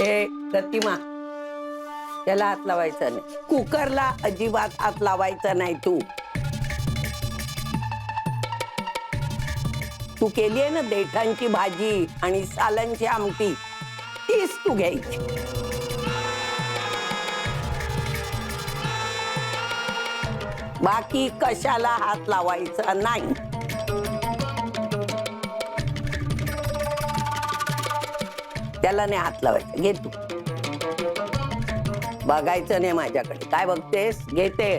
प्रतिमा, त्याला हात लावायचा नाही. कुकरला अजिबात हात लावायचा नाही. तू केली आहे ना देठांची भाजी आणि सालांची आमटी, तीच तू घ्यायची. बाकी कशाला हात लावायचा नाही. त्याला नाही हात लावायचा. घे तू. बघायचं नाही माझ्याकडे. काय बघतेस? घेते.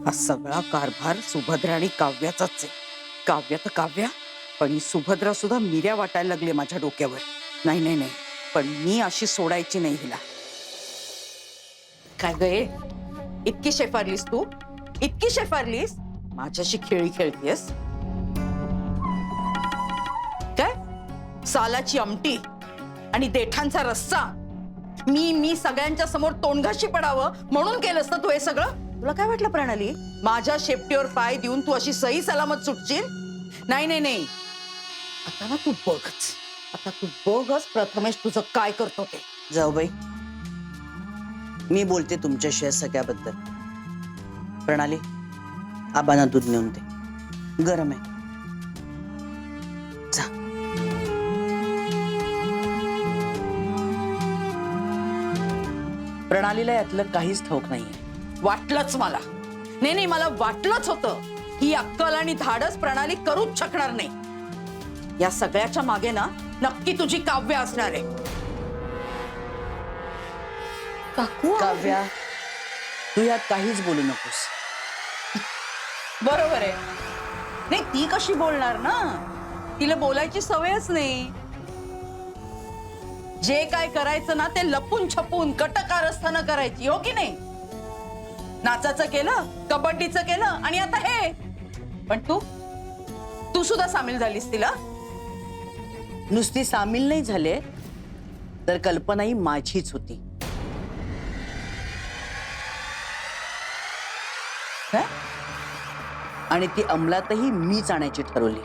हा सगळा कारभार सुभद्रा आणि काव्याचाच आहे. काव्य तर काव्या, पण ही सुभद्रा सुद्धा मिऱ्या वाटायला लागले माझ्या डोक्यावर. नाही नाही नाही, पण मी अशी सोडायची नाही हिला. काय गये, इतकी शेफारलीस तू? इतकी शेफारलीस? माझ्याशी खेळी खेळतीयस काय? सालाची आमटी आणि देठांचा रस्सा मी सगळ्यांच्या समोर तोंडघाशी पडावं म्हणून केलंस ना तू हे सगळं? तुला काय वाटलं प्रणाली, माझ्या शेपटीवर पाय देऊन तू अशी सही सलामत सुटशील? नाही नाही नाही, आता ना तू बघच. आता तू बघच प्रथमेश तुझं काय करतो ते. जाऊ बाई, मी बोलते तुमच्याशी या सगळ्याबद्दल. प्रणाली, आबांना दूध नेऊन दे, गरम आहे. जा. प्रणालीला यातलं काहीच ठाऊक नाहीये. वाटलंच मला. नाही नाही, मला वाटलंच होतं ही अक्कल आणि धाडस प्रणाली करूच शकणार नाही. या सगळ्याच्या मागे ना नक्की तुझी काव्य असणार आहे. काव्या, तू यात काहीच बोलू नकोस. बरोबर आहे. नाही, ती कशी बोलणार ना, तिला बोलायची सवयच नाही. जे काय करायचं ना ते लपून छपून कटकारस्थानं करायची, हो की नाही? नाचाचं केलं, कबड्डीचं केलं आणि आता हे. पण तू सुद्धा सामील झालीस तिला. नुसती सामील नाही झाले तर कल्पनाही माझीच होती. काय? आणि ती अंमलातही मीच आणायची ठरवली.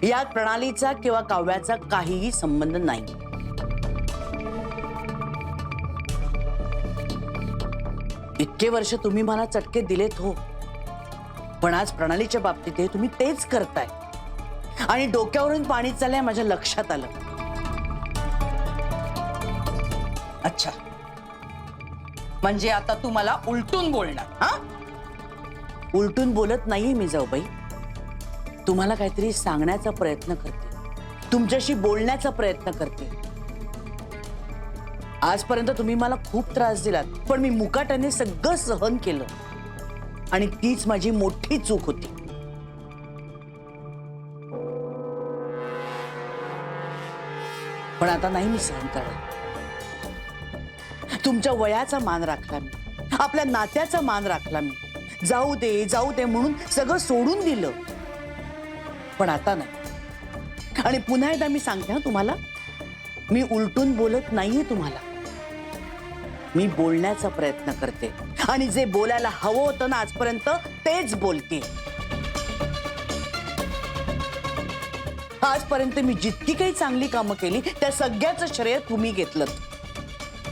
यात प्रणालीचा किंवा काव्याचा काहीही संबंध नाही. इतके वर्ष तुम्ही मला चटके दिलेत हो, पण आज प्रणालीच्या बाबतीत तुम्ही तेच करताय आणि डोक्यावरून पाणी चाललंय माझ्या लक्षात आलं. अच्छा, म्हणजे आता तू मला उलटून बोलणार? हा, उलटून बोलत नाहीये मी जाऊबाई. तुम्हाला काहीतरी सांगण्याचा प्रयत्न करते, तुमच्याशी बोलण्याचा प्रयत्न करते. आजपर्यंत तुम्ही मला खूप त्रास दिलात, पण मी मुकाट्याने सगळं सहन केलं आणि तीच माझी मोठी चूक होती. पण आता नाही मी सहन करणार. तुमच्या वयाचा मान राखला मी, आपल्या नात्याचा मान राखला मी. जाऊ दे म्हणून सगळं सोडून दिलं. पण आता नाही. आणि पुन्हा एकदा मी सांगते ना तुम्हाला, मी उलटून बोलत नाहीये तुम्हाला. मी बोलण्याचा प्रयत्न करते आणि जे बोलायला हवं होतं ना आजपर्यंत तेच बोलते. आजपर्यंत मी जितकी काही चांगली कामं केली त्या सगळ्याचं श्रेय तुम्ही घेतलं.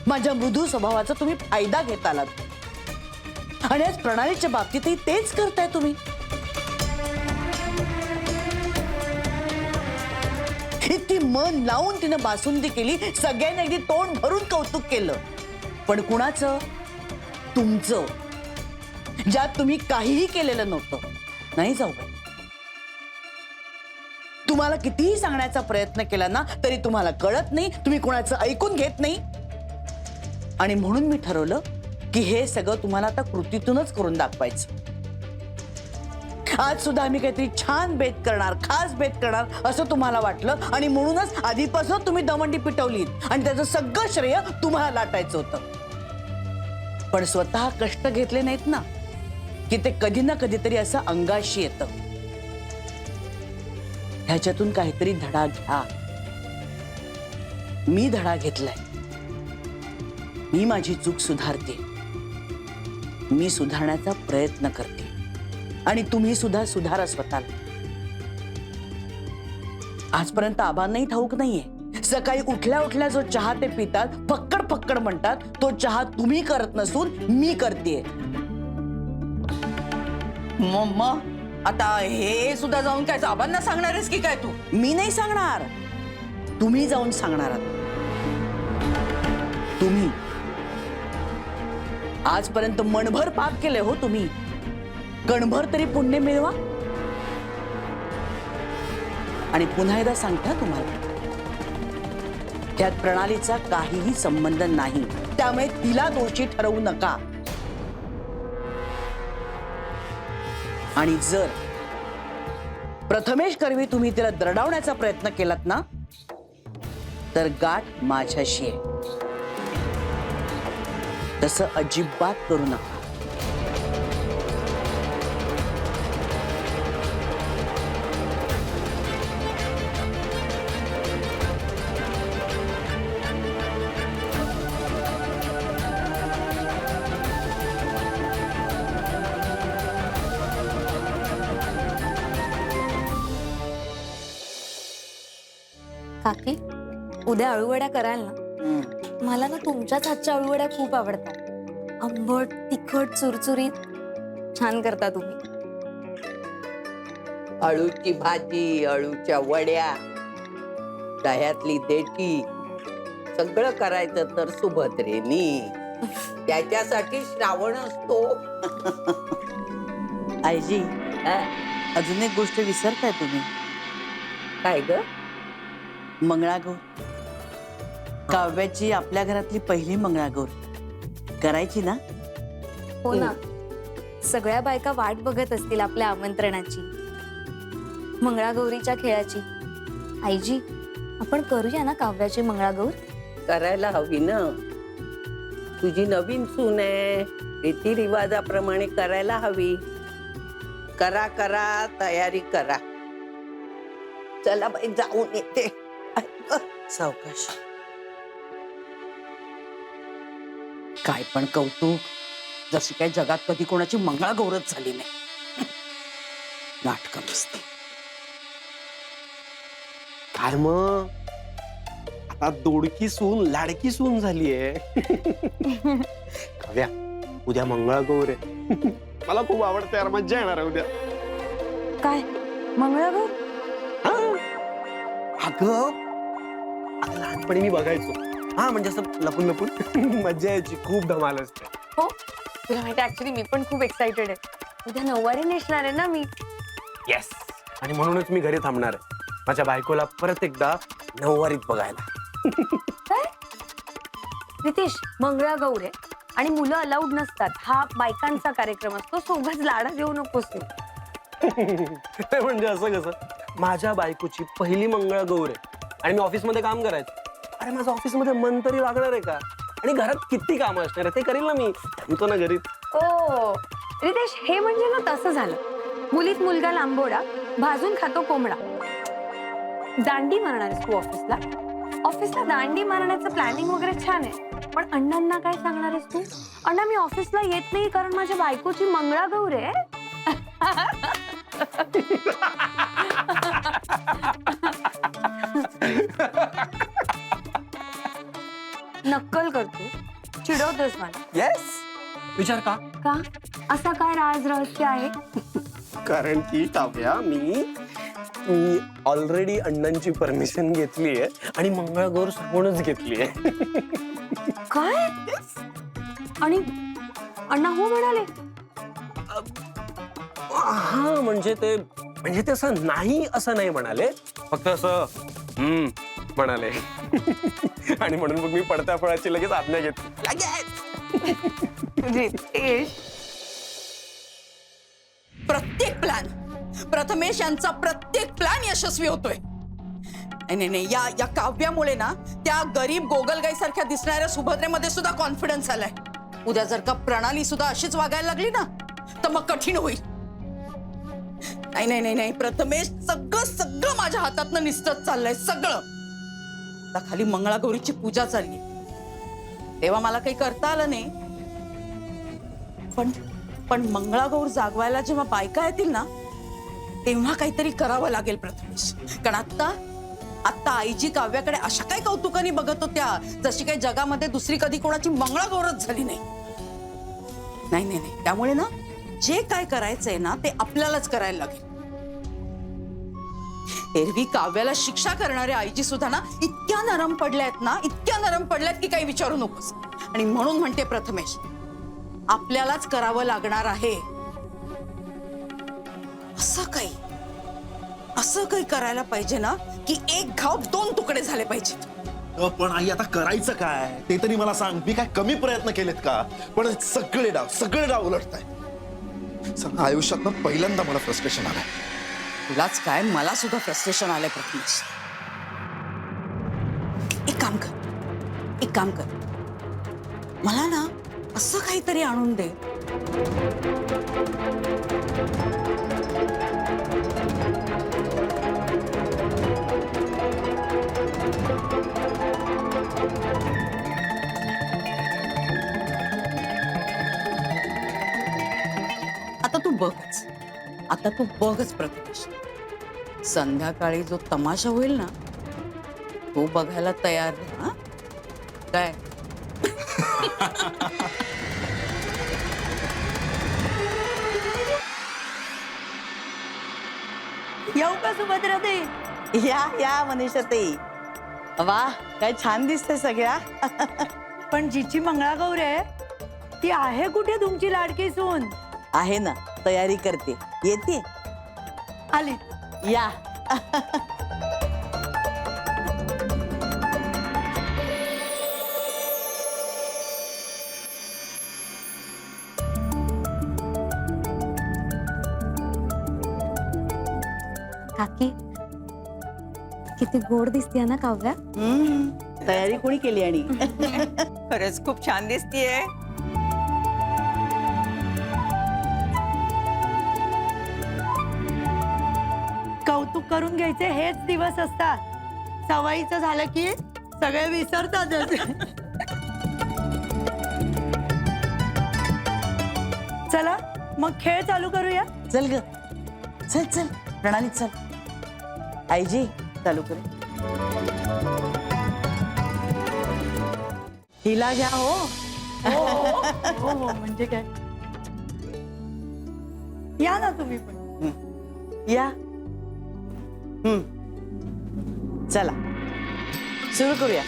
माझ्या मृदू स्वभावाचा तुम्ही फायदा घेत आलात आणि आज प्रणालीच्या बाबतीतही तेच करताय तुम्ही. इतकी मन लावून तिने बासुंदी केली, सगळ्यांनी अगदी तोंड भरून कौतुक केलं. पण कुणाचं? तुमचं, ज्यात तुम्ही काहीही केलेलं नव्हतं. नाही जाऊबाई, तुम्हाला कितीही सांगण्याचा प्रयत्न केला ना तरी तुम्हाला कळत नाही, तुम्ही कुणाचं ऐकून घेत नाही. आणि म्हणून मी ठरवलं की हे सगळं तुम्हाला आता कृतीतूनच करून दाखवायचं. आज सुद्धा आम्ही काहीतरी छान बेत करणार, खास बेत करणार असं तुम्हाला वाटलं आणि म्हणूनच आधीपासून तुम्ही दवंडी पिटवली आणि त्याचं सगळं श्रेय तुम्हाला लाटायचं होतं. पण स्वतः कष्ट घेतले नाहीत ना की ते कधी ना कधीतरी असं अंगाशी येतं. ह्याच्यातून काहीतरी धडा घ्या. मी धडा घेतलाय. मी माझी चूक सुधारते. मी सुधारण्याचा प्रयत्न करते आणि तुम्ही सुद्धा सुधारा स्वतःला. आजपर्यंत आबांनाही ठाऊक नाहीये. सकाळी उठल्या उठल्या जो चहा ते पितात, फक्कड फक्कड म्हणतात, तो चहा तुम्ही करत नसून मी करतेय. मम्मा आता हे सुद्धा जाऊन काय आबांना सांगणार आहेस की काय तू? मी नाही सांगणार, तुम्ही जाऊन सांगणार आहात. तुम्ही आजपर्यंत मनभर पाप केले हो तुम्ही. कणभर तरी पुण्य मिळवा. आणि पुन्हा एकदा सांगता तुम्हाला, त्यात प्रणालीचा काहीही संबंध नाही. त्यामुळे तिला दोषी ठरवू नका. आणि जर प्रथमेश करवी तुम्ही तिला दरडावण्याचा प्रयत्न केलात ना, तर गाठ माझ्याशी आहे. तसं अजिबात करू नका. काकी, उद्या अळूवड्या कराल ना? मला ना तुमच्याच हातच्या अळूवड्या खूप आवडतात. आंबट, तिखट, चुरचुरीत छान करता तुम्ही. अळूची भाजी, अळूच्या वड्या, दह्यातली देठी, सगळं करायचं तर सुभद्रेनी. त्याच्यासाठी श्रावण असतो. आईजी, हा? अजून एक गोष्ट विसरताय तुम्ही. काय ग? मंगळागौर. काव्याची आपल्या घरातली पहिली मंगळागौर करायची ना? हो ना. सगळ्या बायका वाट बघत असतील आपल्या आमंत्रणाची, मंगळागौरीच्या खेळाची. आईजी, आपण करूया ना काव्याची मंगळागौर? करायला हवी ना. तुझी नवीन सून आहे, रीतिरिवाजाप्रमाणे करायला हवी. करा करा, तयारी करा. चला बाई, जाऊन येते. सावकाश. काय पण कौतुक, जशी काय जगात कधी कोणाची मंगळागौरच झाली नाही. नाटक नसते. काय मग आता दोडकी सून लाडकी सून झालीये. काव्या, उद्या मंगळागौर आहे. मला खूप आवडते यार, मज्जा येणार आहे उद्या. काय मंगळागौर? अगं लहानपणी मी बघायचो. हा, म्हणजे असं लपून लपून मज्जा यायची. खूप धमाल असते. हो, तुला माहिती ऍक्च्युली मी पण खूप एक्साइटेड आहे. उद्या नऊवारी नेसणार आहे ना मी. येस, आणि म्हणूनच मी घरी थांबणार आहे माझ्या बायकोला परत एकदा नऊवारीत बघायला. काय रितेश, मंगळागौर आहे आणि मुलं अलाउड नसतात. हा बायकांचा कार्यक्रम असतो. सोबत लाडा देऊ नकोस तू. म्हणजे असं कसं? माझ्या बायकोची पहिली मंगळागौर आहे आणि मी ऑफिसमध्ये काम करायचं. अरे माझं ऑफिसमध्ये मन तरी लागणार आहे का? आणि घरात किती कामं असणार आहे ते करील ना मी. थांबतो ना घरी. ओ रितेश, हे म्हणजे ना तसं झालं. मुलीत मुलगा लांबोडा, भाजून खातो कोंबडा. दांडी मारणार आहेस तू ऑफिसला? ऑफिसला दांडी मारण्याचं प्लॅनिंग वगैरे छान आहे, पण अण्णांना काय सांगणार आहेस तू? अण्णा, मी ऑफिसला येत नाही कारण माझ्या बायकोची मंगळागौर आहे. नक्कल करतो, चिडवतोस मला. येस, विचार का? का? असा काय राज रहस्य आहे? कारण की काव्या, मी ऑलरेडी अण्णांची परमिशन घेतली आहे आणि मंगळागौर सांगूनच घेतली आहे. काय? आणि अण्णा हो म्हणाले? हा, म्हणजे ते असं नाही असं नाही म्हणाले, फक्त असं म्हणाले. आणि म्हणून मग मी पडत्या फळाची लगेच आज्ञा घेतली. रितेश, प्रत्येक प्लॅन प्रथमेश यांचा प्रत्येक प्लॅन यशस्वी होतोय. नाही, या काव्यामुळे ना त्या गरीब गोगलगाई सारख्या दिसणाऱ्या सुभद्रेमध्ये सुद्धा कॉन्फिडन्स आलाय. उद्या जर का प्रणाली सुद्धा अशीच वागायला लागली ना तर मग कठीण होईल. नाही, प्रथमेश सगळं माझ्या हातातनं निसटत चाललंय सगळं. आता खाली मंगळागौरीची पूजा चालली, तेव्हा मला काही करता आलं नाही. पण मंगळागौर जागवायला जेव्हा बायका येतील ना तेव्हा काहीतरी करावं लागेल प्रथमेश. कारण आता आईजी काव्याकडे अशा काय कौतुकाने बघत होत्या जशी काही जगामध्ये दुसरी कधी कोणाची मंगळागौरच झाली नाही. त्यामुळे ना जे काय करायचंय ना ते आपल्यालाच करायला लागेल. एरवी काव्याला शिक्षा करणारे आईजी सुद्धा ना इतक्या नरम पडल्यात की काही विचारू नकोस. आणि म्हणून म्हणते प्रथमेश, आपल्यालाच करावं लागणार आहे. असं काही करायला पाहिजे ना की एक घाव 2 तुकडे झाले पाहिजे. पण आई आता करायचं काय ते तरी मला सांग. मी काय कमी प्रयत्न केलेत का? पण सगळे डाव उलटताय. आयुष्यात ना पहिल्यांदा मला फ्रस्ट्रेशन आलंय. तुलाच काय, मला सुद्धा फ्रस्ट्रेशन आलंय प्रथमेश. एक काम कर, मला ना असं काहीतरी आणून दे. आता तू बघच प्रथमेश, संध्याकाळी जो तमाशा होईल ना तो बघायला तयार आहे. हा काय? येऊ का सुभद्राताई? या मनीषाताई. वा, काय छान दिसते सगळ्या. पण जिची मंगळागौर आहे ती आहे कुठे तुमची लाडकी सून? आहे ना, तयारी करते. येते आली. या. काकी किती गोड दिसते ना काव्या. तयारी कोणी केली? आणि खरंच खूप छान दिसतीये. कौतुक करून घ्यायचे हेच दिवस असतात. सवयीचं झालं की सगळे विसरतात. चला मग खेळ चालू करूया. चल ग, चल प्रणाली चल. आईजी चालू करे. हिला घ्या. हो म्हणजे काय. या ना तुम्ही पण. या. चला सुरू करूया.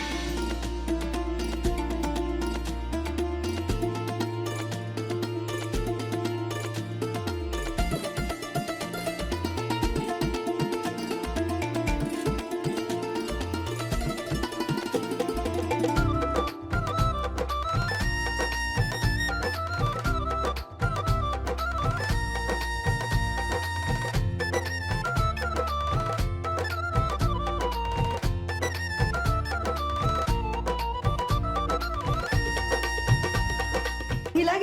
हिला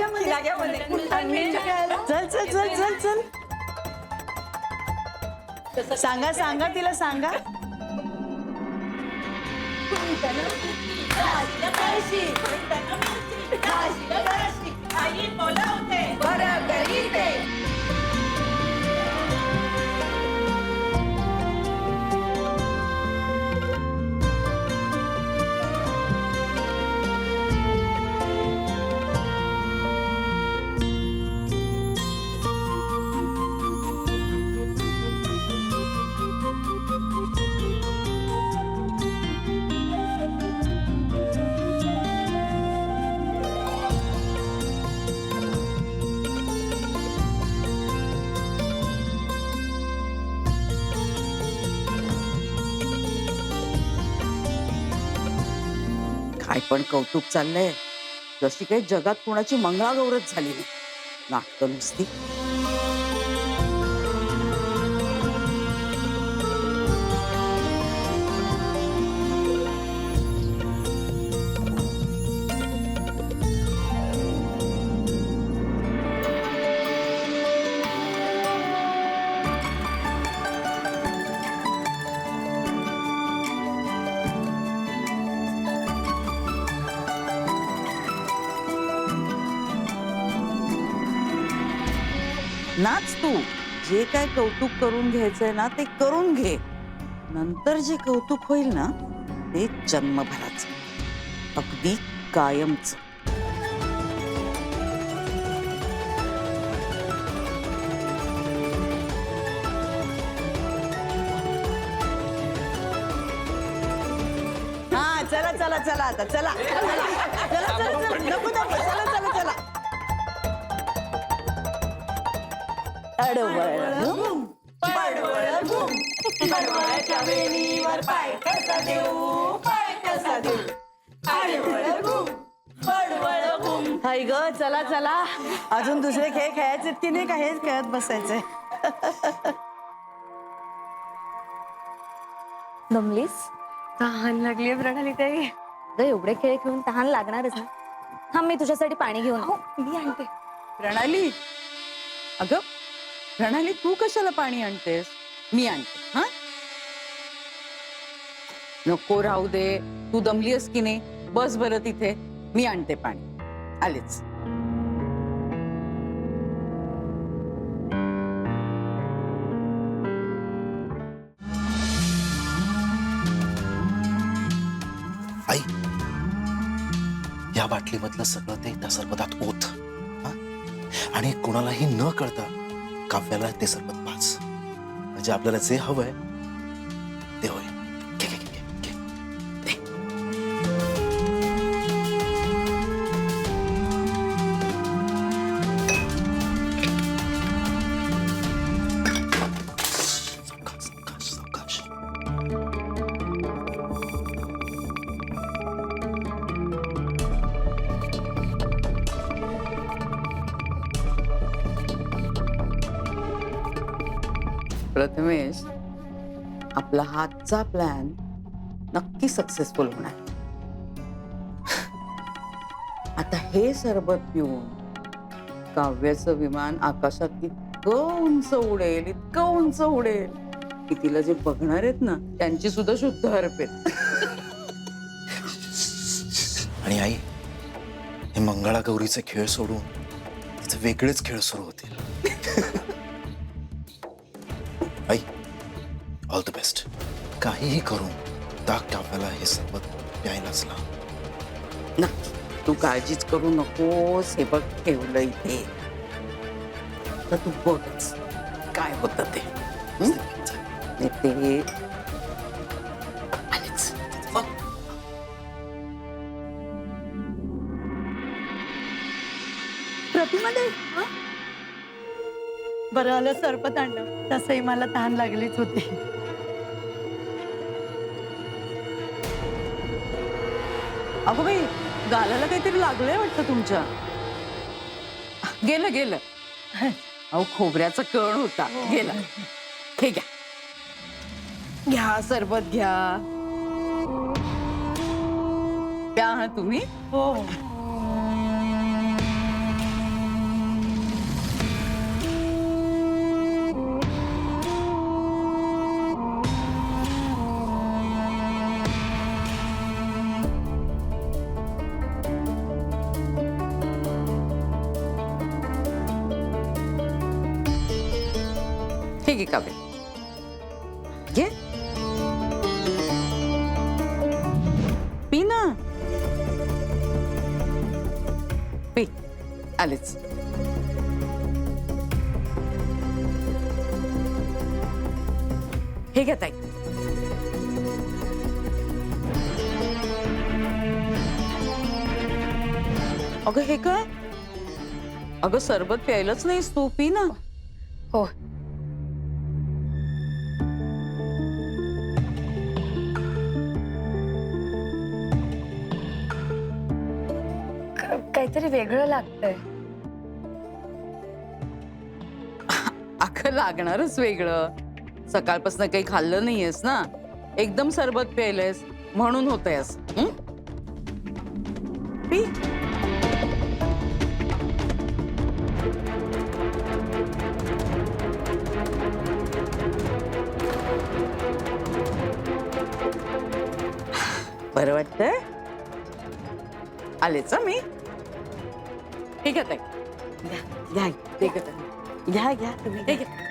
घ्या मध्ये. म्हणजे खेळायला. चल सांगा तिला सांगा. काय पण कौतुक चाललंय, जशी काही जगात कोणाची मंगळागौरच झाली नाही. नाटकं नुसती. नाच तू. जे काय कौतुक करून घ्यायचंय ना ते करून घे. नंतर जे कौतुक होईल ना ते जन्मभराचं, अगदी कायमच. हा चला चला चला आता चला चला चला चला चला नको नको चला चला चला. अडवळ घुम, पडवळ घुम, पडवळच्या वेणीवर पाय कसा देऊ, पाय कसा देऊ. अडवळ घुम, पडवळ घुम. हाय ग चला चला, अजून दुसरे खेळ खेळायचे की नाही का हेच खेळत बसायचे. दमलीस? तहान लागली प्रणाली ताई. एवढे खेळ खेळून तहान लागणारच ना. थांब मी तुझ्यासाठी पाणी घेऊन हो मी आणते. प्रणाली, अगं प्रणाली तू कशाला पाणी आणतेस? मी आणते. हा नको राहू दे, तू दमलीस की नाही. बस बरं तिथे, मी आणते पाणी. आलेच. आई, या बाटलीमधलं सगळं ते त्या सरबतात ओत, हा? आणि कोणालाही न कळता काव्याला ते सरबत पाच. म्हणजे आपल्याला जे हवंय ते होय. घे, घे, घे, घे, घे. सावकाश, सावकाश, सावकाश. प्रथमेश, आपला हातचा प्लॅन नक्की सक्सेसफुल होणार. आता हे सरबत पिऊन काव्याचं विमान आकाशात इतकं उंच उडेल, इतकं उंच उडेल की तिला जे बघणार आहेत ना त्यांची सुद्धा शुद्ध हरपेल. आणि आई, हे मंगळागौरीचे खेळ सोडून तिचे वेगळेच खेळ सुरू होतील. आई, ऑल द बेस्ट. काहीही करून ताक काव्याला हे सरबत प्यायलाच लाव. नक्की, तू काळजीच करू नकोस. हे बघ ठेवलं इथे, तर तू बघच काय होतं ते. हं? आणि ते आलेच. बघ. प्रतिमा दे. बरं आलं सरबत आणलं, तसंही मला तहान लागलीच होती. अगो बाई, गालाला काहीतरी लागलंय वाटतं तुमच्या. गेलं गेलं. अहो खोबऱ्याचा कण होता, गेला. हे घ्या, घ्या सरबत घ्या. प्या हा तुम्ही. हो ठीक आहे काव्य, घे पी ना. पी. आलेच. हे घ्या ताई. अगं हे काय? अगं सरबत प्यायलाच नाहीस तू, पी ना. हो काहीतरी वेगळं लागतंय. अगं लागणारच वेगळं. सकाळपासून काही खाल्लं नाहीयेस ना, एकदम सरबत प्यायलंयस म्हणून होतंय असं. पी. बरं वाटतंय. आलेच मी. ठीक आहे ताई, घ्या घ्या. ठीक आहे ताई. घ्या घ्या तुम्ही हे घ्या.